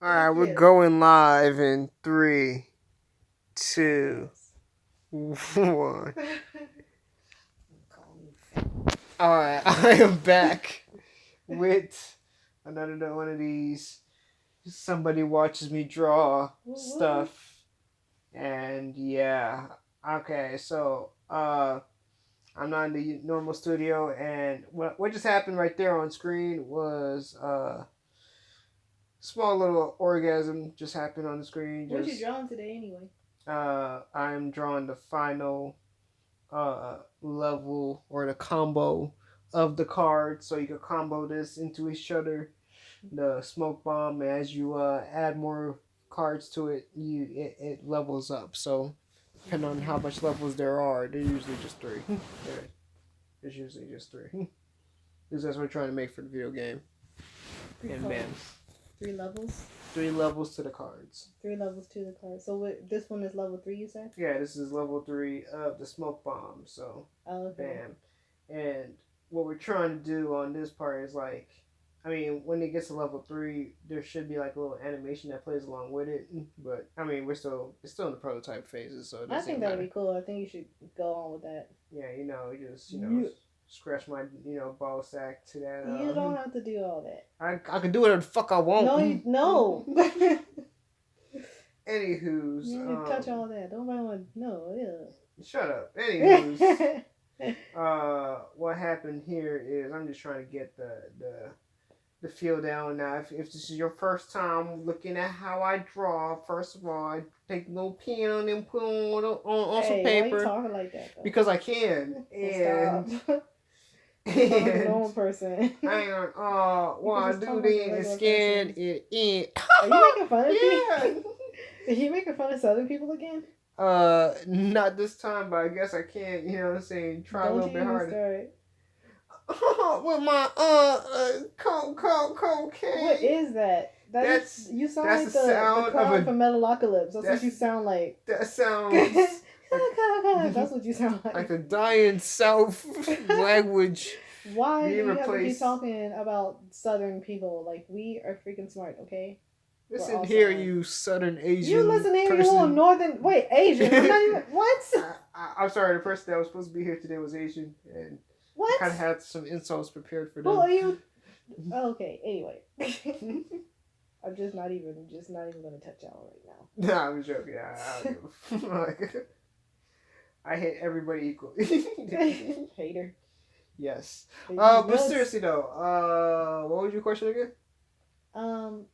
Alright, we're going live in 3, 2, 1. Alright, I am back with another one of these. Somebody watches me draw stuff. And yeah. Okay, so I'm not in the normal studio, and what just happened right there on screen was small little orgasm just happened on the screen. What you drawing today anyway? I'm drawing the final level or the combo of the card, so you can combo this into each other. The smoke bomb, as you add more cards to it, it levels up. So depending on how much levels there are, they're usually just 3. There's usually just 3. Because that's what we're trying to make for the video game. And bam. 3 levels? 3 levels to the cards. 3 levels to the cards. So this one is level 3, you said? Yeah, this is level 3 of the smoke bomb. So, bam. And what we're trying to do on this part is like, I mean, when it gets to level 3, there should be like a little animation that plays along with it. But I mean, it's still in the prototype phases. So I think that would be cool. I think you should go on with that. Yeah, scratch my ball sack to that. You don't have to do all that. I can do whatever the fuck I want. No. Anywho's. You need to touch all that. Don't want yeah. Shut up. Anywho's. What happened here is I'm just trying to get the feel down now. If this is your first time looking at how I draw, first of all, I take a little pen and put on some paper. Why you talking like that, though? Because I can. And stop. I'm a normal person. And what I do then is scan it in. Are you making fun of me? Yeah. Are you making fun of Southern people again? Not this time, but I guess I can. You know what I'm saying? Try a little bit harder. With my cocaine. What is that? You sound like the clown from Metalocalypse. That's what you sound like. That sounds. That's what you sound like. Like a dying South language. Why do you have to keep talking about Southern people? Like, we are freaking smart, okay? Listen here, you Southern Asian. You listen here, you little Northern. Wait, Asian. I'm not even. What? I'm sorry. The person that was supposed to be here today was Asian, and what? I kind of had some insults prepared for them. Who are you? Okay. Anyway, I'm just not even gonna touch y'all right now. No, I'm joking. I hate everybody equally. Hater. Yes. But seriously though, what was your question again?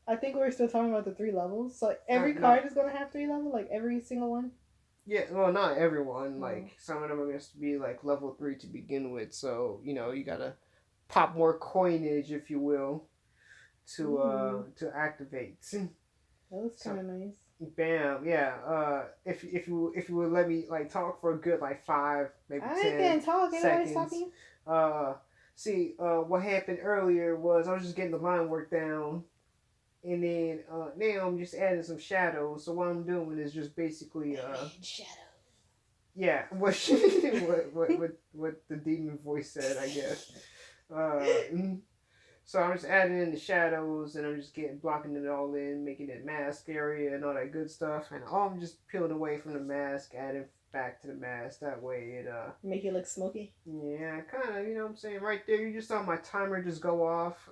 I think we're still talking about the 3 levels. So every card is gonna have 3 levels, like every single one. Yeah, well, not everyone. Like some of them are going to be like level 3 to begin with. So you gotta pop more coinage, if you will, to activate. That was kind of nice. Bam, yeah. If you would let me like talk for a good like 5, maybe 10 I ain't been talking. seconds. Talking. See, what happened earlier was I was just getting the line work down, and then now I'm just adding some shadows. So what I'm doing is just basically shadow. Yeah, what the demon voice said, I guess. So I'm just adding in the shadows, and I'm just blocking it all in, making it mask area and all that good stuff. And I'm just peeling away from the mask, adding back to the mask. That way it make it look smoky. Yeah, kind of. You know what I'm saying? Right there, you just saw my timer just go off.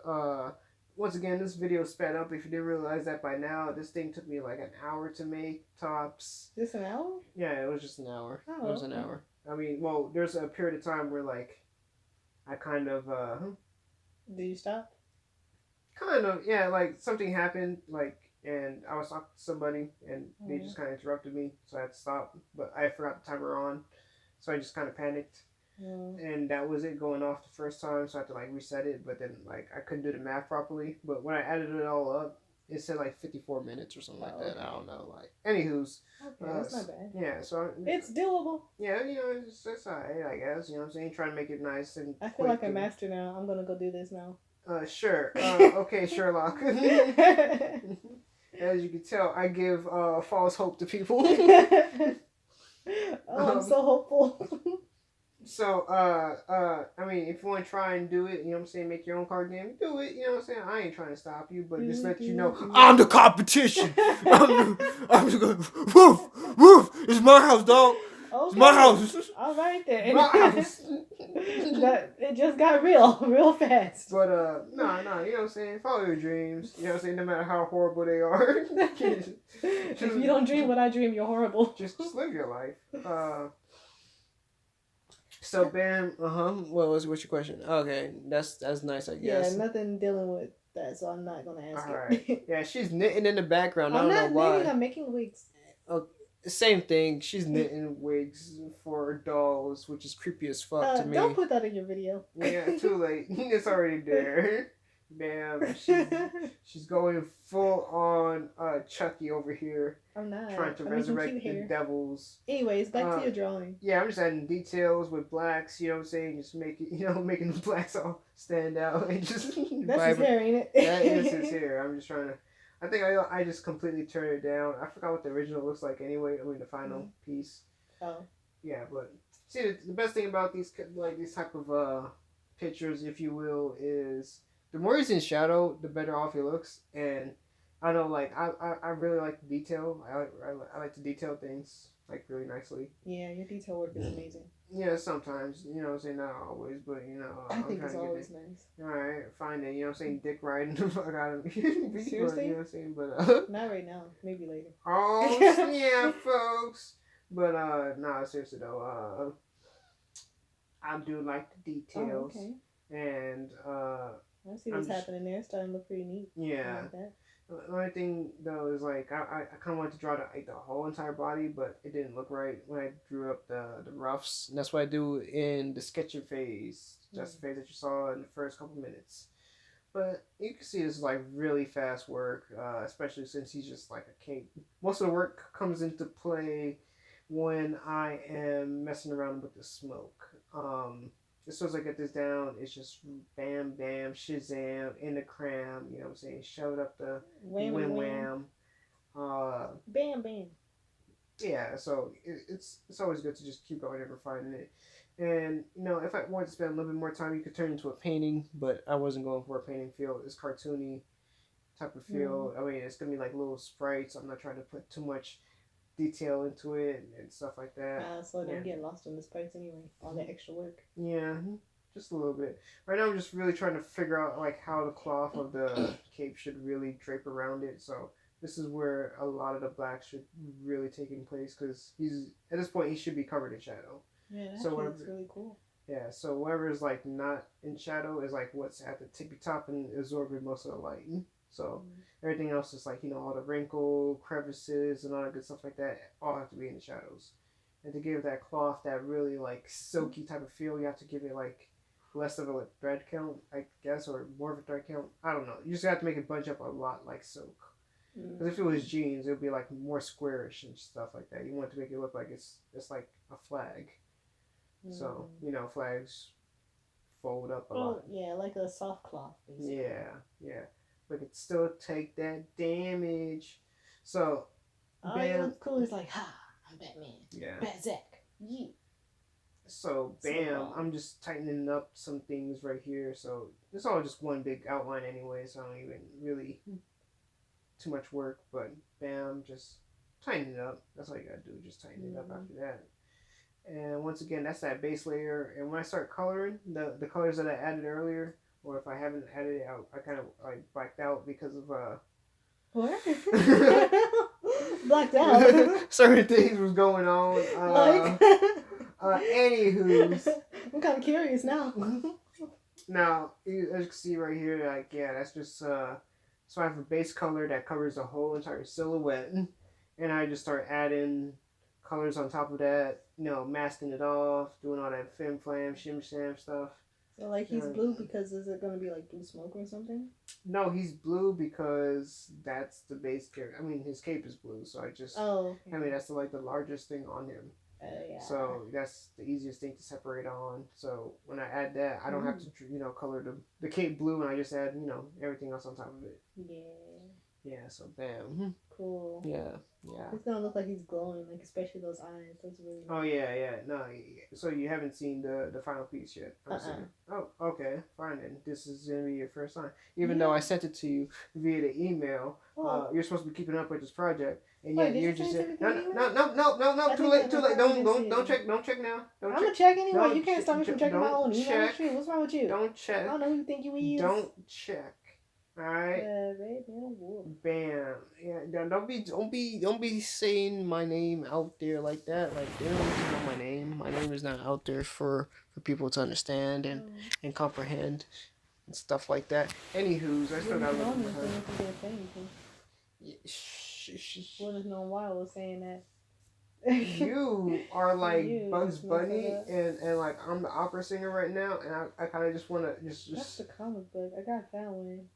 Once again, this video sped up. If you didn't realize that by now, this thing took me like an hour to make tops. Just an hour? Yeah, it was just an hour. Oh, it was an hour. I mean, well, there's a period of time where like I kind of Did you stop? Kind of, yeah. Like something happened, like, and I was talking to somebody, and they just kind of interrupted me, so I had to stop. But I forgot the timer on, so I just kind of panicked. And that was it going off the first time, so I had to like reset it, but then like I couldn't do the math properly. But when I added it all up, it said like 54 minutes or something like that. I don't know. Like, anywho's. Okay, that's not bad. Yeah, so it's doable. Yeah, it's alright, I guess. You know what I'm saying? Trying to make it nice and. I feel like a master now. I'm gonna go do this now. Sure. Okay, Sherlock. As you can tell, I give false hope to people. I'm so hopeful. So, I mean, if you want to try and do it, you know what I'm saying, make your own card game, do it, you know what I'm saying? I ain't trying to stop you, but just let you know, I'm the competition. I'm just going, woof, woof, it's my house, dog. Okay. It's my house. All right then. My house. It just got real fast. But, no, you know what I'm saying? Follow your dreams, you know what I'm saying? No matter how horrible they are. If you don't dream what I dream, you're horrible. Just live your life. So Bam, what's your question? Okay, that's nice, I guess. Yeah, nothing dealing with that, so I'm not gonna ask Alright. it. Yeah, she's knitting in the background. I I'm don't not know why. knitting. I'm making wigs. Same thing. She's knitting wigs for dolls, which is creepy as fuck to me. Don't put that in your video. Yeah, too late. It's already there. Bam, she's going full on Chucky over here. I'm not trying to resurrect the devils. Anyways, back to your drawing. Yeah, I'm just adding details with blacks. You know what I'm saying? Just making the blacks all stand out and just. That's his hair, ain't it? That is his hair. I'm just trying to. I think I just completely turned it down. I forgot what the original looks like anyway. I mean the final piece. Oh. Yeah, but see the best thing about these type of pictures, if you will, is the more he's in shadow, the better off he looks. And I know, like I really like the detail. I like to detail things like really nicely. Yeah, your detail work is amazing. Yeah, sometimes, you know what I'm saying, not always, but I think it's always nice. Alright, fine then, you know what I'm saying, dick riding the fuck out of me. Seriously? You know what I'm saying, but not right now, maybe later. Oh yeah, folks. But nah, seriously though, I do like the details. Oh, okay. And I see what's happening there. It's starting to look pretty neat. Yeah. I like that. The only thing though is like I kind of wanted to draw the whole entire body, but it didn't look right when I drew up the roughs. And that's what I do in the sketching phase. That's the phase that you saw in the first couple minutes. But you can see this is like really fast work, especially since he's just like a cape. Most of the work comes into play when I am messing around with the smoke. As soon as I get this down, it's just bam, bam, shazam, in the cram, you know what I'm saying? Shove it up the wham. Bam, bam. Yeah, so it's always good to just keep going and refining it. And, if I wanted to spend a little bit more time, you could turn it into a painting, but I wasn't going for a painting feel. It's cartoony type of feel. I mean, it's going to be like little sprites. I'm not trying to put too much detail into it and stuff like that. So don't get lost in the sprites anyway. All that extra work. Yeah, just a little bit. Right now I'm just really trying to figure out like how the cloth of the cape should really drape around it. So this is where a lot of the black should really taking place because he's at this point he should be covered in shadow. Yeah, that looks really cool. Yeah, so whatever is like not in shadow is like what's at the tippy top and absorbing most of the light. So everything else is like, all the wrinkle, crevices, and all that good stuff like that, all have to be in the shadows. And to give that cloth that really like silky type of feel, you have to give it like less of a thread count, I guess, or more of a thread count. I don't know. You just have to make it bunch up a lot like silk. Because if it was jeans, it would be like more squarish and stuff like that. You want to make it look like it's like a flag. So, flags fold up a lot. Yeah, like a soft cloth, basically. Yeah. But it still take that damage. So, it looks cool. It's like, I'm Batman. Yeah. BatZack. Yeah. So, bam, I'm just tightening up some things right here. So, it's all just one big outline anyway, so I don't even really too much work. But, bam, just tighten it up. That's all you gotta do, just tighten it up after that. And once again, that's that base layer. And when I start coloring, the colors that I added earlier, or if I haven't added it, I kind of like blacked out because of what? Blacked out. Certain things was going on. Anywho's. I'm kind of curious now. Now, as you can see right here, like that's just so I have a base color that covers the whole entire silhouette, and I just start adding colors on top of that. Masking it off, doing all that flim flam, shim sham stuff. So, like, he's blue because is it going to be, like, blue smoke or something? No, he's blue because that's the base character. I mean, his cape is blue, so I just... Oh, okay. I mean, that's, like, the largest thing on him. Yeah. So, that's the easiest thing to separate on. So, when I add that, I don't have to, color the cape blue, and I just add, everything else on top of it. Yeah. Yeah, so bam. Cool. Yeah. It's gonna look like he's glowing, like especially those eyes. That's really nice. Oh yeah. No, so you haven't seen the final piece yet? Oh, okay, fine then. This is gonna be your first time, even though I sent it to you via the email. You're supposed to be keeping up with this project, and yet you're just no. Too late. Don't check. Don't check now. I'm gonna check anyway. You can't stop me from checking my own email. What's wrong with you? Don't check. I don't know who you think you is. Don't check. All right. Bam. Yeah. Don't be saying my name out there like that. Like they don't need to know my name. My name is not out there for people to understand and comprehend and stuff like that. Anywho's, I still got to What if no why I was saying that? You are like Bugs Bunny and like I'm the opera singer right now, and I kind of just want to just. That's the comic book. I got that one.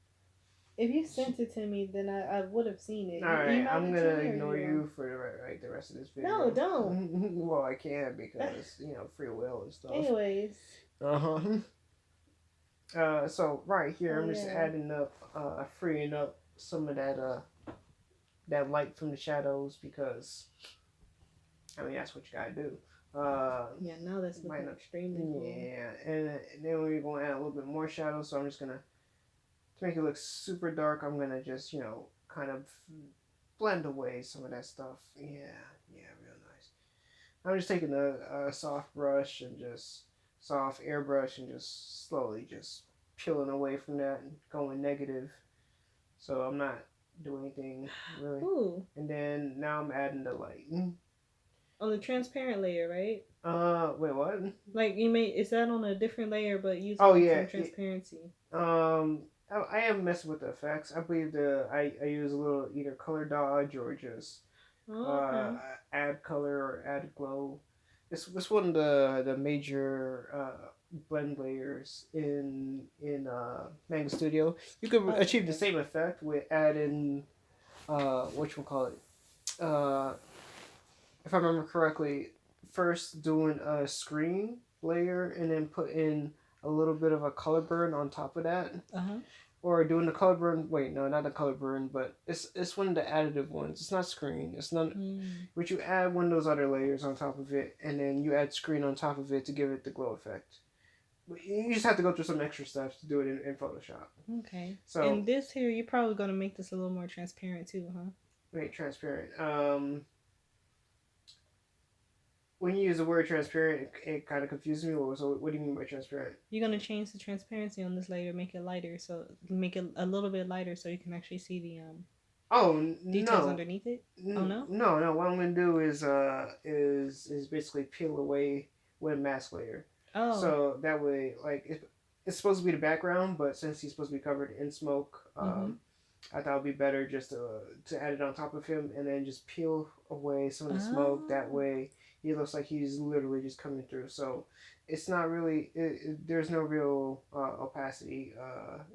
If you sent it to me, then I would have seen it. All right, I'm gonna ignore you for the rest of this video. No, don't. Well, I can't because free will and stuff. Anyways. So right here, I'm just adding up, freeing up some of that light from the shadows because, I mean, that's what you gotta do. Now that's looking extremely cool. Yeah, and then we're gonna add a little bit more shadow. So I'm just gonna. To make it look super dark, I'm gonna just, kind of blend away some of that stuff. Yeah, real nice. I'm just taking a soft brush and just soft airbrush and just slowly just peeling away from that and going negative. So I'm not doing anything really. Ooh. And then now I'm adding the light. On the transparent layer, right? Wait, what? Like is that on a different layer but using some transparency? I am messing with the effects. I believe I use a little either color dodge or just add color or add glow. It's one of the major blend layers in Manga Studio. You could achieve the same effect with adding whatchamacallit. If I remember correctly, first doing a screen layer and then put in a little bit of a color burn on top of that. Or doing the color burn. Wait, no, not the color burn, but it's one of the additive ones. It's not screen. It's not. But you add one of those other layers on top of it, and then you add screen on top of it to give it the glow effect. You just have to go through some extra steps to do it in Photoshop. Okay. So and this here, you're probably gonna make this a little more transparent too, huh? Wait, transparent. When you use the word transparent, it kind of confuses me. So what do you mean by transparent? You're going to change the transparency on this layer, make it lighter, so make it a little bit lighter so you can actually see the details underneath it? Oh, no? No. What I'm going to do is basically peel away with a mask layer. Oh. So that way, like, it's supposed to be the background, but since he's supposed to be covered in smoke, I thought it would be better just to add it on top of him and then just peel away some of the smoke. That way he looks like he's literally just coming through. So it's not really, there's no real opacity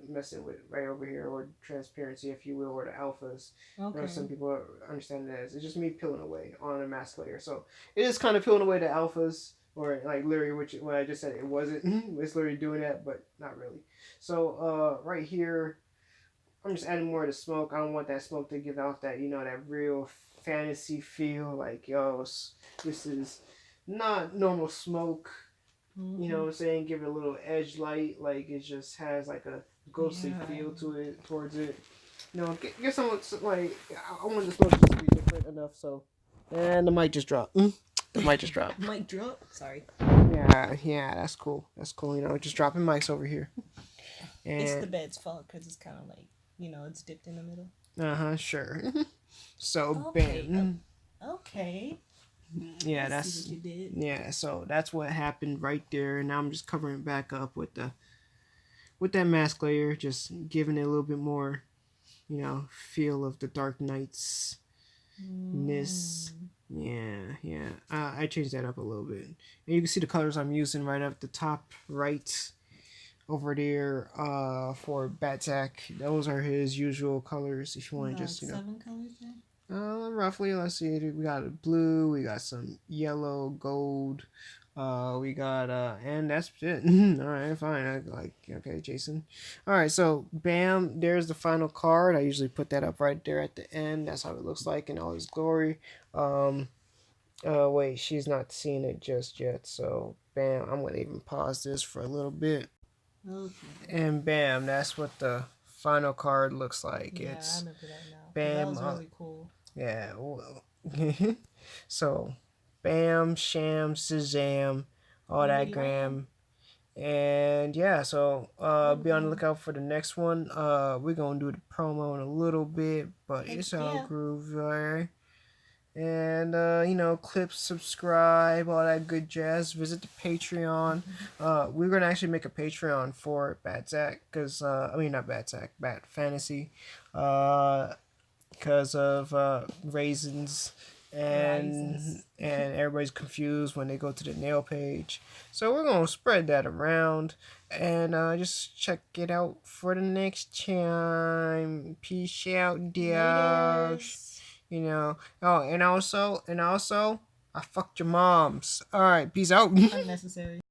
messing with right over here, or transparency, if you will, or the alphas. Okay. Some people understand it as it's just me peeling away on a mask layer. So it is kind of peeling away the alphas, or like literally, what I just said, it wasn't. It's literally doing that, but not really. So right here, I'm just adding more of the smoke. I don't want that smoke to give off that, that real fantasy feel. Like, yo, this is not normal smoke. You know what I'm saying? Give it a little edge light. Like, it just has like a ghostly feel to it, towards it. Get some, like, I want the smoke just to be different enough. So, and the mic just dropped. The mic just dropped. Mic drop? Sorry. Yeah, that's cool. Just dropping mics over here. And it's the bed's fault because it's kind of like, it's dipped in the middle. Sure. So, okay. bam. Okay. Yeah, that's what you did. Yeah, so that's what happened right there. And now I'm just covering it back up with that mask layer, just giving it a little bit more, feel of the Dark Knight's ness. Yeah. I changed that up a little bit. And you can see the colors I'm using right up the top right over there for BatZack. Those are his usual colors. If you want to just, 7 colors then? Roughly, let's see. We got a blue, we got some yellow, gold, We got and that's it. All right, fine. Okay, Jason. All right, so bam, there's the final card. I usually put that up right there at the end. That's how it looks like in all its glory. Wait, she's not seen it just yet. So bam, I'm gonna even pause this for a little bit. Okay. And bam, that's what the final card looks like. Yeah, I remember that now. Bam. That was really cool. Yeah. Well. So, bam, sham, shazam, all that gram. And yeah, so be on the lookout for the next one. We're gonna do the promo in a little bit, but it's all groovy. And clips, subscribe, all that good jazz. Visit the Patreon. We're gonna actually make a Patreon for BatZack, because I mean not BatZack, BatFantasy, because of raisins. And everybody's confused when they go to the nail page. So we're gonna spread that around, and just check it out for the next time. Peace out, dogs. Oh, and also, I fucked your moms. All right, peace out. Unnecessary.